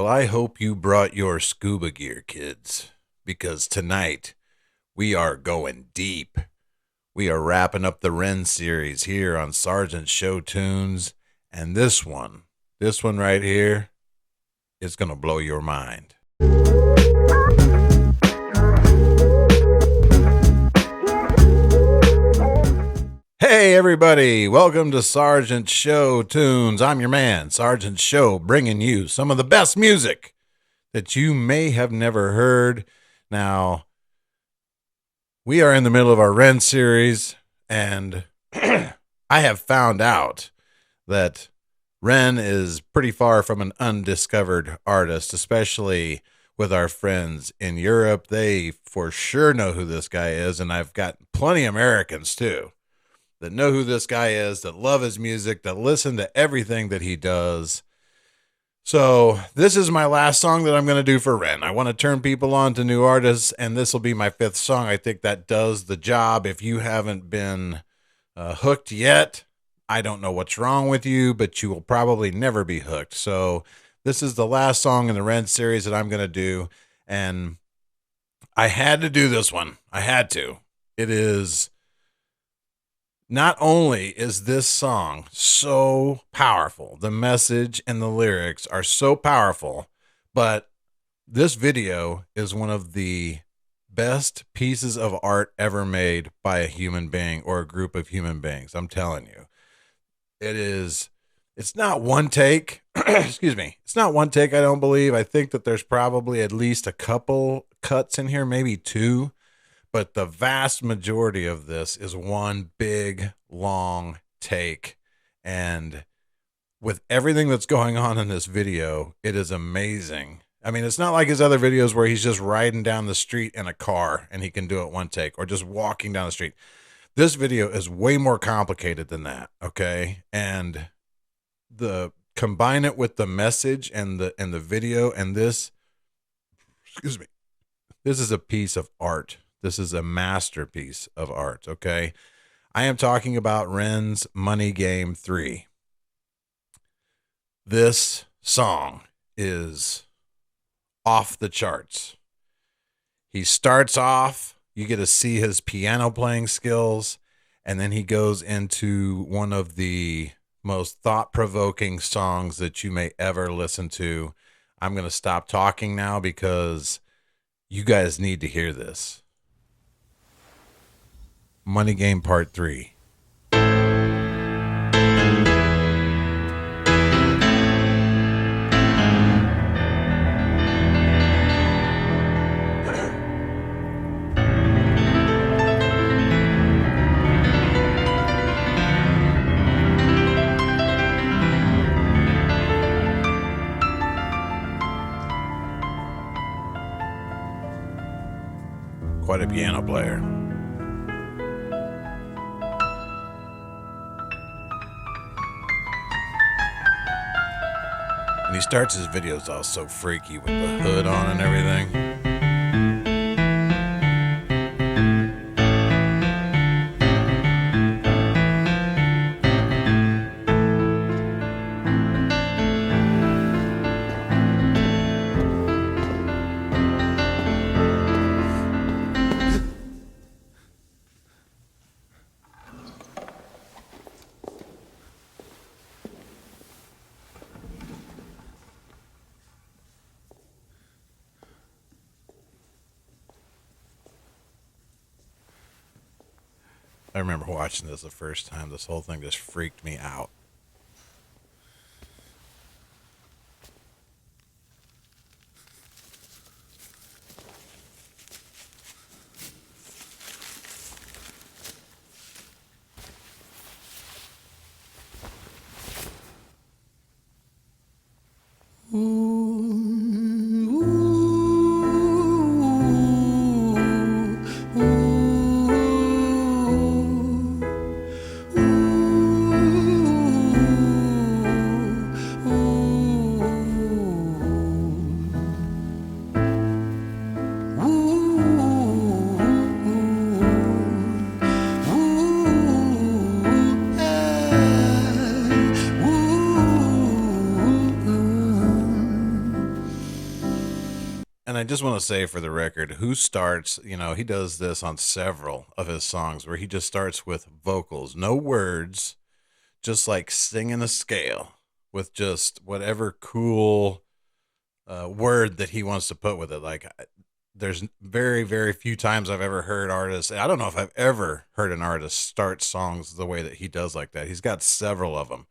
Well, I hope you brought your scuba gear, kids, because tonight we are going deep. We are wrapping up the Ren series here on Sergeant Show Tunes, and this one right here is going to blow your mind. Hey everybody, welcome to Sergeant Show Tunes. I'm your man, Sergeant Show, bringing you some of the best music that you may have never heard. Now, we are in the middle of our Ren series, and I have found out that Ren is pretty far from an undiscovered artist, especially with our friends in Europe. They for sure know who this guy is, and I've got plenty of Americans too that know who this guy is, that love his music, that listen to everything that he does. So this is my last song that I'm going to do for Ren. I want to turn people on to new artists, and this will be my fifth song. I think that does the job. If you haven't been hooked yet, I don't know what's wrong with you, but you will probably never be hooked. So this is the last song in the Ren series that I'm going to do, and I had to do this one. I had to. It is... Not only is this song so powerful, the message and the lyrics are so powerful, but this video is one of the best pieces of art ever made by a human being or a group of human beings. I'm telling you, it's not one take. Excuse me. It's not one take. I don't believe. I think that there's probably at least a couple cuts in here, maybe two. But the vast majority of this is one big, long take. And with everything that's going on in this video, it is amazing. I mean, it's not like his other videos where he's just riding down the street in a car and he can do it one take, or just walking down the street. This video is way more complicated than that, okay? And combine it with the message and the video, and this is a piece of art. This is a masterpiece of art, okay? I am talking about Ren's Money Game 3. This song is off the charts. He starts off, you get to see his piano playing skills, and then he goes into one of the most thought-provoking songs that you may ever listen to. I'm going to stop talking now because you guys need to hear this. Money Game Part 3. Quite a piano player. And he starts his videos all so freaky with the hood on and everything. I remember watching this the first time. This whole thing just freaked me out. I just want to say for the record, who starts, he does this on several of his songs where he just starts with vocals, no words, just like singing a scale with just whatever cool word that he wants to put with it. Like, there's very, very few times I've ever heard artists. I don't know if I've ever heard an artist start songs the way that he does like that. He's got several of them.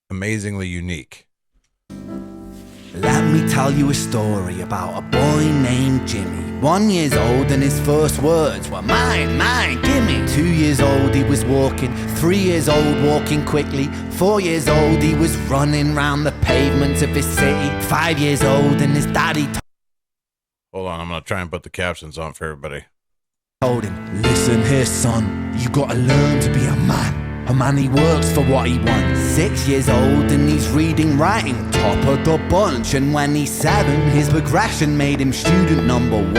Amazingly unique. Let me tell you a story about a boy named Jimmy. 1 year old and his first words were mine, mine, gimme. 2 years old he was walking, 3 years old walking quickly. 4 years old he was running round the pavements of his city. 5 years old and his daddy Hold on, I'm going to try and put the captions on for everybody. told him, listen here son, you gotta learn to be a man. A man, he works for what he wants. 6 years old and he's reading, writing, top of the bunch. And when he's 7, his progression made him student number 1.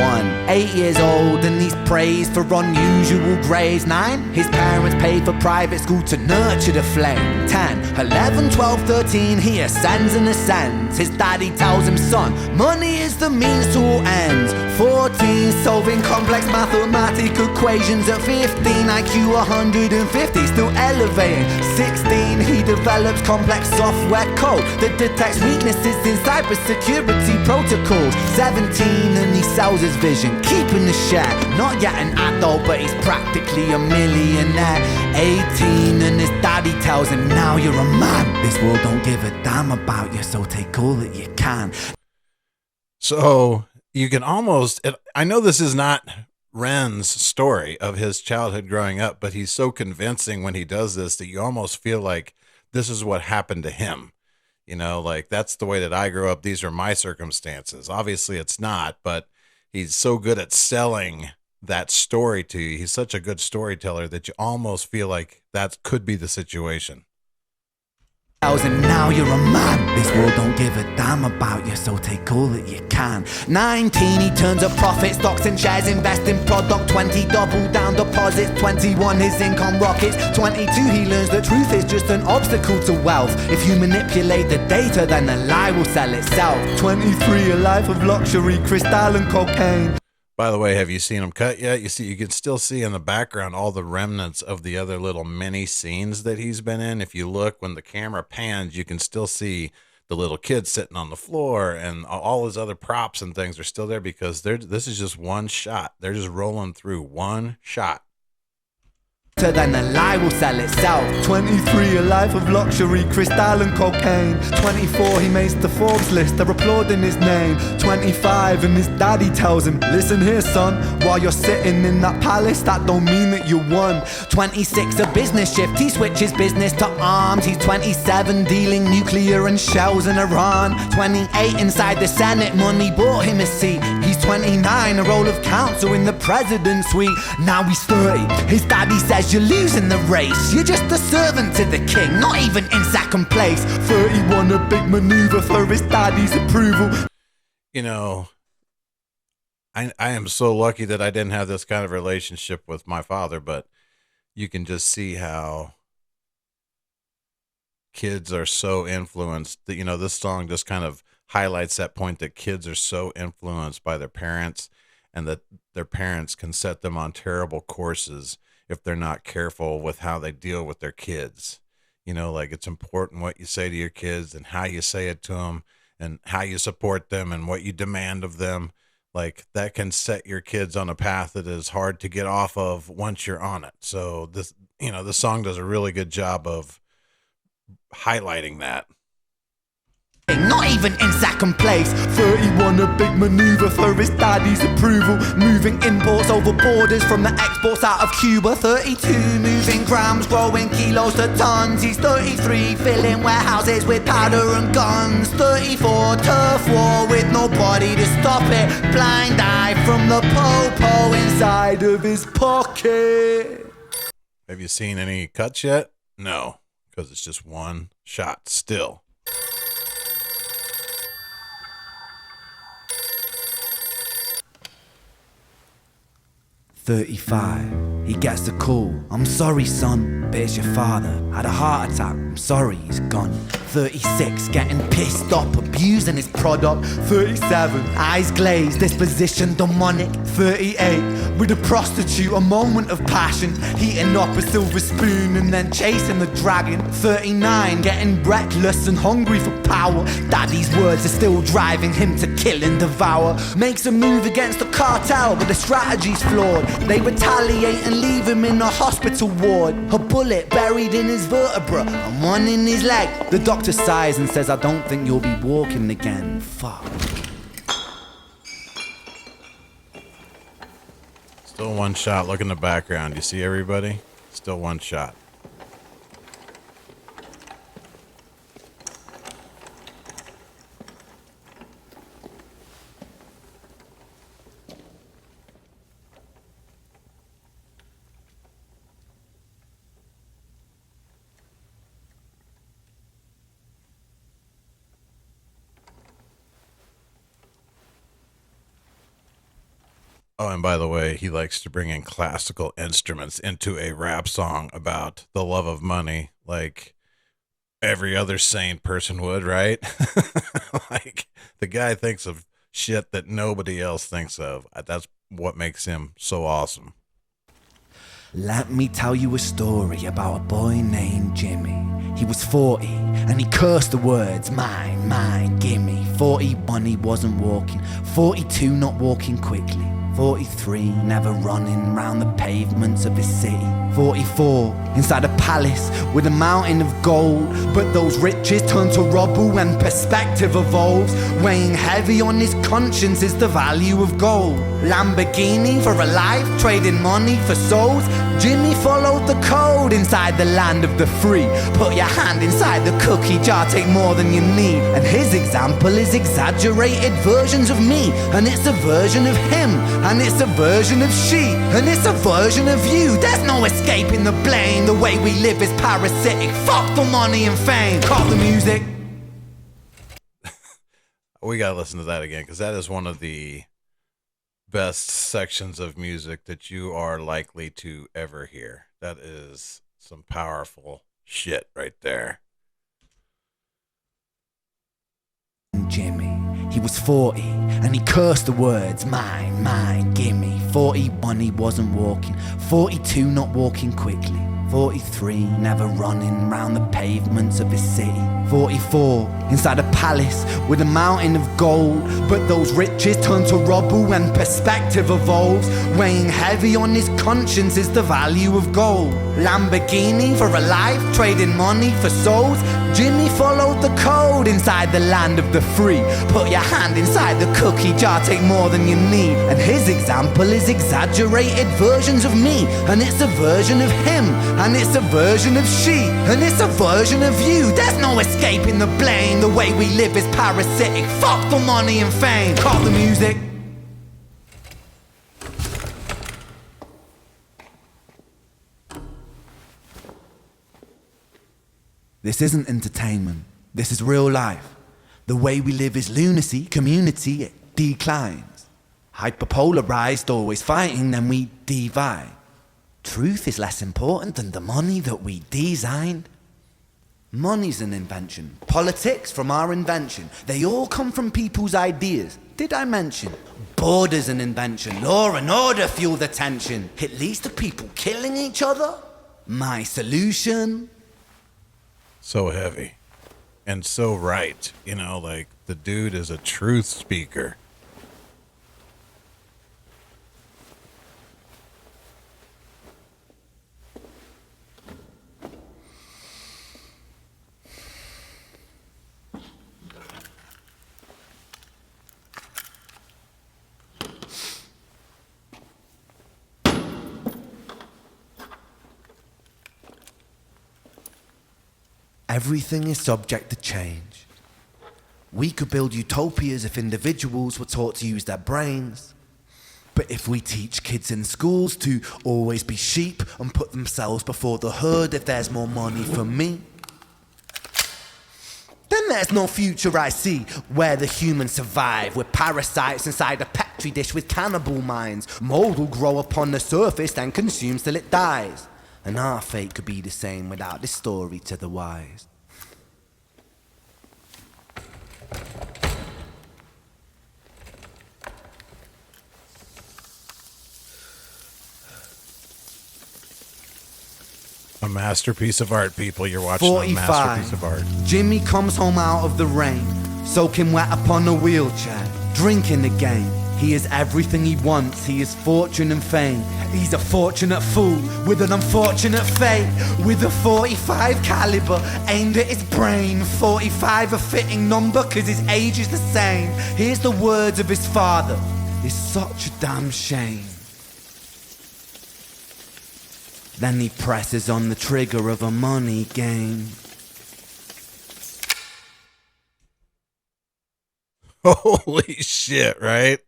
8 years old and he's praised for unusual grades. 9, his parents paid for private school to nurture the flame. 10, 11, 12, 13, he ascends and ascends. His daddy tells him, son, money is the means to all ends. 14, solving complex mathematical equations. At 15, IQ 150, still elevating. 16, he develops complex software code that detects weaknesses in cybersecurity protocols. 17, and he sells his vision, keeping the share. Not yet an adult, but he's practically a millionaire. 18, and his daddy tells him, now you're a man. This world don't give a damn about you, so take all that you can. So you can almost, I know this is not Ren's story of his childhood growing up, but he's so convincing when he does this that you almost feel like this is what happened to him. Like, that's the way that I grew up. These are my circumstances. Obviously it's not, but he's so good at selling that story to you. He's such a good storyteller that you almost feel like that could be the situation. And now you're a man. This world don't give a damn about you, so take all that you can. 19, he turns a profit, stocks and shares, invest in product. 20, double down deposits. 21, his income rockets. 22, he learns the truth is just an obstacle to wealth. If you manipulate the data, then the lie will sell itself. 23, a life of luxury, crystal and cocaine. By the way, have you seen him cut yet? You can still see in the background all the remnants of the other little mini scenes that he's been in. If you look, when the camera pans, you can still see the little kid sitting on the floor, and all his other props and things are still there because this is just one shot. They're just rolling through one shot. Then the lie will sell itself. 23, a life of luxury, crystal and cocaine. 24, he makes the Forbes list, they're applauding his name. 25, and his daddy tells him, listen here son, while you're sitting in that palace, that don't mean that you won. 26, a business shift, he switches business to arms. He's 27, dealing nuclear and shells in Iran. 28, inside the Senate, money bought him a seat. He's 29, a role of counsel in the president's suite. Now he's 30, his daddy says you're losing the race. You're just a servant to the king, not even in second place. 31, a big maneuver for his daddy's approval. I am so lucky that I didn't have this kind of relationship with my father, but you can just see how kids are so influenced that, this song just kind of highlights that point that kids are so influenced by their parents, and that their parents can set them on terrible courses if they're not careful with how they deal with their kids. Like, it's important what you say to your kids and how you say it to them and how you support them and what you demand of them. Like, that can set your kids on a path that is hard to get off of once you're on it. So this song does a really good job of highlighting that. Not even in second place. 31, a big maneuver for his daddy's approval. Moving imports over borders from the exports out of Cuba. 32, moving grams, growing kilos to tons. He's 33, filling warehouses with powder and guns. 34, turf war with nobody to stop it. Blind eye from the po-po inside of his pocket. Have you seen any cuts yet? No, because it's just one shot still. 35, he gets a call. I'm sorry, son, but it's your father. Had a heart attack, I'm sorry, he's gone. 36, getting pissed off, abusing his product. 37, eyes glazed, disposition demonic. 38, with a prostitute, a moment of passion, heating up a silver spoon and then chasing the dragon. 39, getting reckless and hungry for power. Daddy's words are still driving him to kill and devour. Makes a move against the cartel, but the strategy's flawed. They retaliate and leave him in a hospital ward. A bullet buried in his vertebra and one in his leg. The doctor sighs and says, I don't think you'll be walking again. Fuck. Still one shot. Look in the background. You see everybody? Still one shot. Oh, and by the way, he likes to bring in classical instruments into a rap song about the love of money, like every other sane person would, right? Like, the guy thinks of shit that nobody else thinks of. That's what makes him so awesome. Let me tell you a story about a boy named Jimmy. He was 40 and he cursed the words, mine, mine, gimme. 41 he wasn't walking, 42 not walking quickly, 43 never running round the pavements of his city, 44 inside a palace with a mountain of gold. But those riches turn to rubble when perspective evolves. Weighing heavy on his conscience is the value of gold. Lamborghini for a life, trading money for souls. Jimmy followed the code inside the land of the free. Put your hand inside the cookie jar, take more than you need. And his example is exaggerated versions of me. And it's a version of him, and it's a version of she, and it's a version of you. There's no escaping the blame. The way we live is parasitic. Fuck the money and fame. Call the music. We gotta listen to that again, because that is one of the best sections of music that you are likely to ever hear. That is some powerful shit right there. Jimmy, he was 40 and he cursed the words, mine, mine, gimme. 41 he wasn't walking, 42 not walking quickly, 43 never running round the pavements of his city, 44 inside a palace with a mountain of gold. But those riches turn to rubble when perspective evolves. Weighing heavy on his conscience is the value of gold. Lamborghini for a life, trading money for souls. Jimmy followed the code inside the land of the free. Put your hand inside the cookie jar, take more than you need. And his example is exaggerated versions of me. And it's a version of him, and it's a version of she, and it's a version of you. There's no escaping the blame. The way we live is parasitic. Fuck the money and fame. Call the music. This isn't entertainment. This is real life. The way we live is lunacy. Community, it declines. Hyperpolarized, always fighting, then we divide. Truth is less important than the money that we designed. Money's an invention. Politics from our invention. They all come from people's ideas. Did I mention? Border's an invention. Law and order fuel the tension. It leads to people killing each other. My solution? So heavy and so right. You know, like, the dude is a truth speaker. Everything is subject to change. We could build utopias if individuals were taught to use their brains. But if we teach kids in schools to always be sheep and put themselves before the herd if there's more money for me, then there's no future I see where the humans survive. We're parasites inside a pet petri dish with cannibal minds. Mold will grow upon the surface and consumes till it dies. And our fate could be the same without this story to the wise. A masterpiece of art, people. You're watching 45. a masterpiece of art. Jimmy comes home out of the rain, soaking wet upon a wheelchair, drinking again. He is everything he wants, he is fortune and fame. He's a fortunate fool with an unfortunate fate. With a 45 caliber aimed at his brain. 45 a fitting number cause his age is the same. Here's the words of his father, it's such a damn shame. Then he presses on the trigger of a money game. Holy shit, right?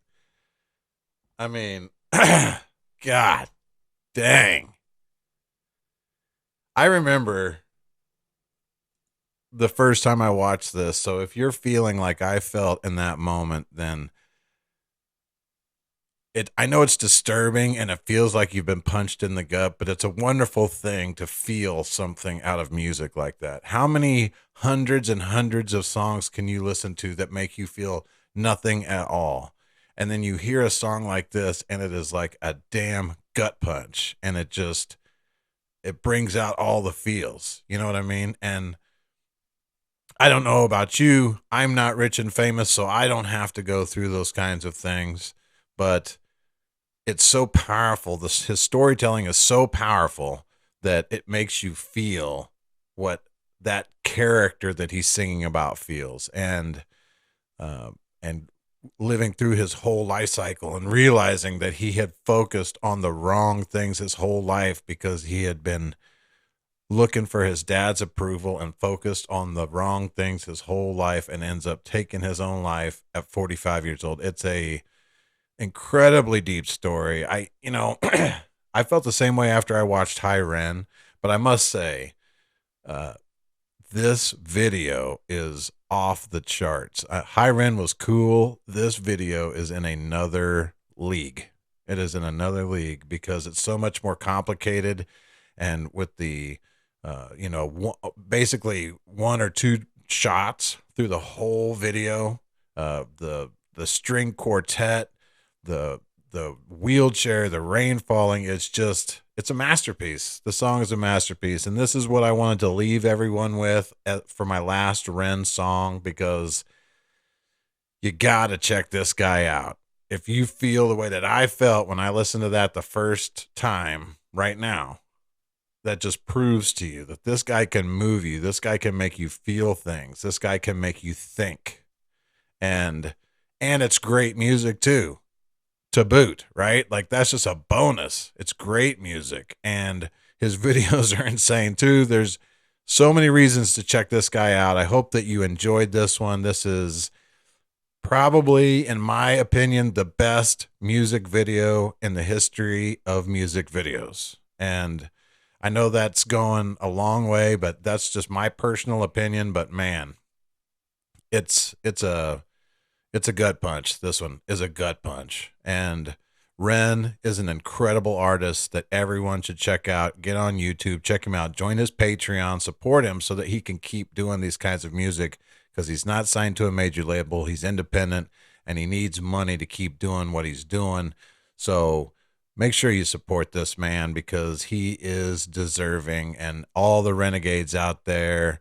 I mean, God dang. I remember the first time I watched this. So if you're feeling like I felt in that moment, then I know it's disturbing and it feels like you've been punched in the gut, but it's a wonderful thing to feel something out of music like that. How many hundreds and hundreds of songs can you listen to that make you feel nothing at all? And then you hear a song like this and it is like a damn gut punch, and it brings out all the feels. You know what I mean? And I don't know about you. I'm not rich and famous, so I don't have to go through those kinds of things. But it's so powerful. His storytelling is so powerful that it makes you feel what that character that he's singing about feels, and living through his whole life cycle and realizing that he had focused on the wrong things his whole life because he had been looking for his dad's approval and focused on the wrong things his whole life, and ends up taking his own life at 45 years old. It's a incredibly deep story. I felt the same way after I watched High Ren, but I must say, this video is off the charts. High Ren was cool. This video is in another league. It is in another league because it's so much more complicated, and with the, basically one or two shots through the whole video, the string quartet, the wheelchair, the rain falling, it's a masterpiece. The song is a masterpiece. And this is what I wanted to leave everyone with for my last Ren song, because you got to check this guy out. If you feel the way that I felt when I listened to that the first time right now, that just proves to you that this guy can move you. This guy can make you feel things. This guy can make you think. And it's great music too, to boot, right? Like, that's just a bonus. It's great music, and his videos are insane too. There's so many reasons to check this guy out. I hope that you enjoyed this one. This is probably, in my opinion, the best music video in the history of music videos. And I know that's going a long way, but that's just my personal opinion. But man, it's a gut punch. This one is a gut punch. And Ren is an incredible artist that everyone should check out. Get on YouTube, check him out, join his Patreon, support him so that he can keep doing these kinds of music, because he's not signed to a major label. He's independent, and he needs money to keep doing what he's doing. So make sure you support this man, because he is deserving. And all the renegades out there,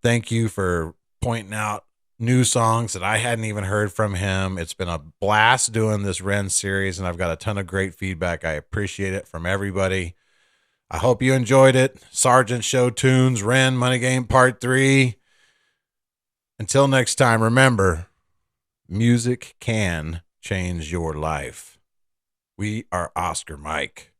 thank you for pointing out new songs that I hadn't even heard from him. It's been a blast doing this Ren series, and I've got a ton of great feedback. I appreciate it from everybody. I hope you enjoyed it. Sergeant Show Tunes, Ren Money Game Part 3. Until next time, remember, music can change your life. We are Oscar Mike.